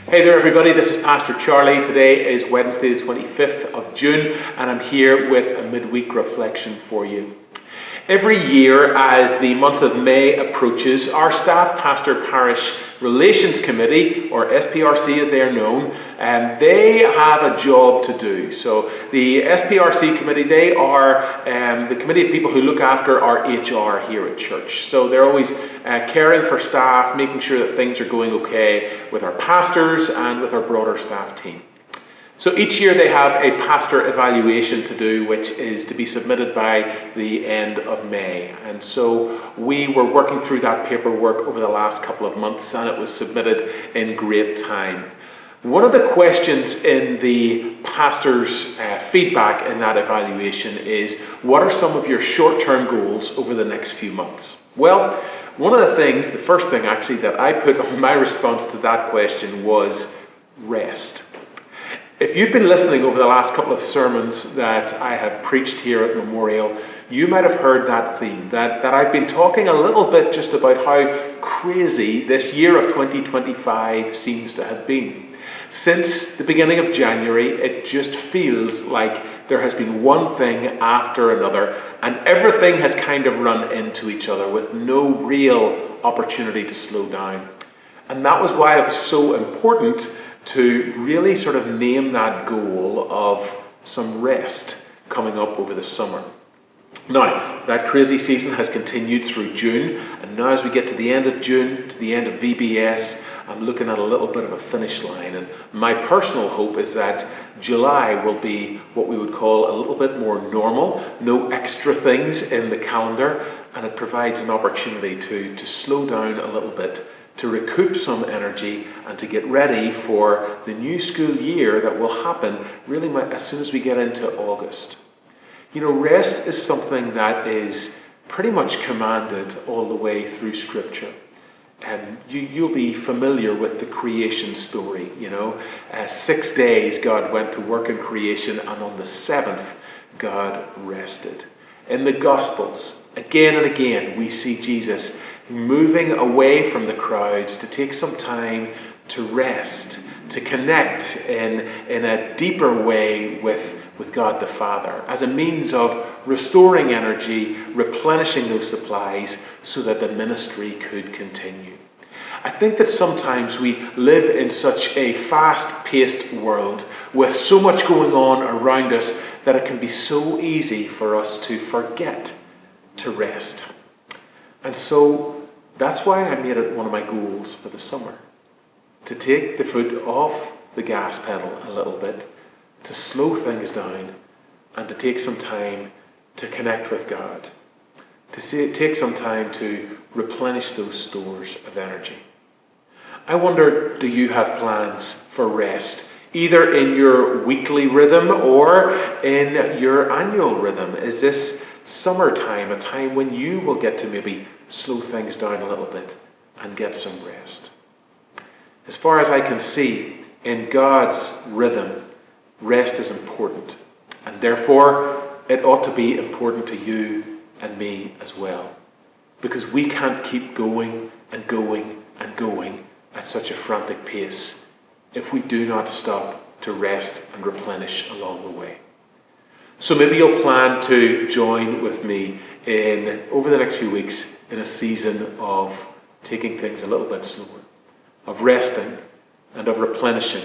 Hey there everybody, this is Pastor Charlie. Today is Wednesday the 25th of June and I'm here with a midweek reflection for you. Every year as the month of May approaches, our Staff Pastor Parish Relations Committee, or SPRC as they are known, they have a job to do. So the SPRC committee, they are the committee of people who look after our HR here at church. So they're always caring for staff, making sure that things are going okay with our pastors and with our broader staff team. So each year they have a pastor evaluation to do, which is to be submitted by the end of May. And so we were working through that paperwork over the last couple of months, and it was submitted in great time. One of the questions in the pastor's feedback in that evaluation is, what are some of your short-term goals over the next few months? Well, one of the things, the first thing actually that I put on my response to that question was rest. If you've been listening over the last couple of sermons that I have preached here at Memorial, you might have heard that theme, that I've been talking a little bit just about how crazy this year of 2025 seems to have been. Since the beginning of January, it just feels like there has been one thing after another, and everything has kind of run into each other with no real opportunity to slow down. And that was why it was so important to really sort of name that goal of some rest coming up over the summer. Now, that crazy season has continued through June, and now as we get to the end of June, to the end of VBS, I'm looking at a little bit of a finish line, and my personal hope is that July will be what we would call a little bit more normal, no extra things in the calendar, and it provides an opportunity to slow down a little bit, to recoup some energy and to get ready for the new school year that will happen really as soon as we get into August. You know, rest is something that is pretty much commanded all the way through Scripture. You'll be familiar with the creation story, 6 days God went to work in creation, and on the seventh God rested. In the Gospels, again and again, we see Jesus moving away from the crowds to take some time to rest, to connect in a deeper way with God the Father, as a means of restoring energy, replenishing those supplies so that the ministry could continue. I think that sometimes we live in such a fast-paced world with so much going on around us that it can be so easy for us to forget to rest. And so that's why I made it one of my goals for the summer, to take the foot off the gas pedal a little bit, to slow things down, and to take some time to connect with God, to take some time to replenish those stores of energy. I wonder, do you have plans for rest, either in your weekly rhythm or in your annual rhythm? Is this summertime a time when you will get to maybe slow things down a little bit and get some rest? As far as I can see, in God's rhythm, rest is important, and therefore it ought to be important to you and me as well, because we can't keep going and going and going at such a frantic pace if we do not stop to rest and replenish along the way. So maybe you'll plan to join with me over the next few weeks in a season of taking things a little bit slower, of resting and of replenishing,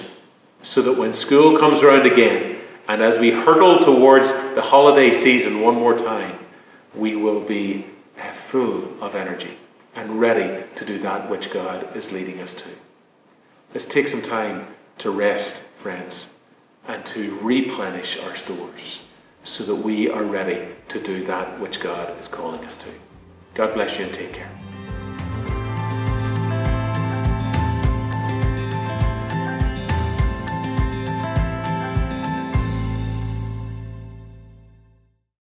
so that when school comes around again, and as we hurtle towards the holiday season one more time, we will be full of energy and ready to do that which God is leading us to. Let's take some time to rest, friends, and to replenish our stores so that we are ready to do that which God is calling us to. God bless you and take care.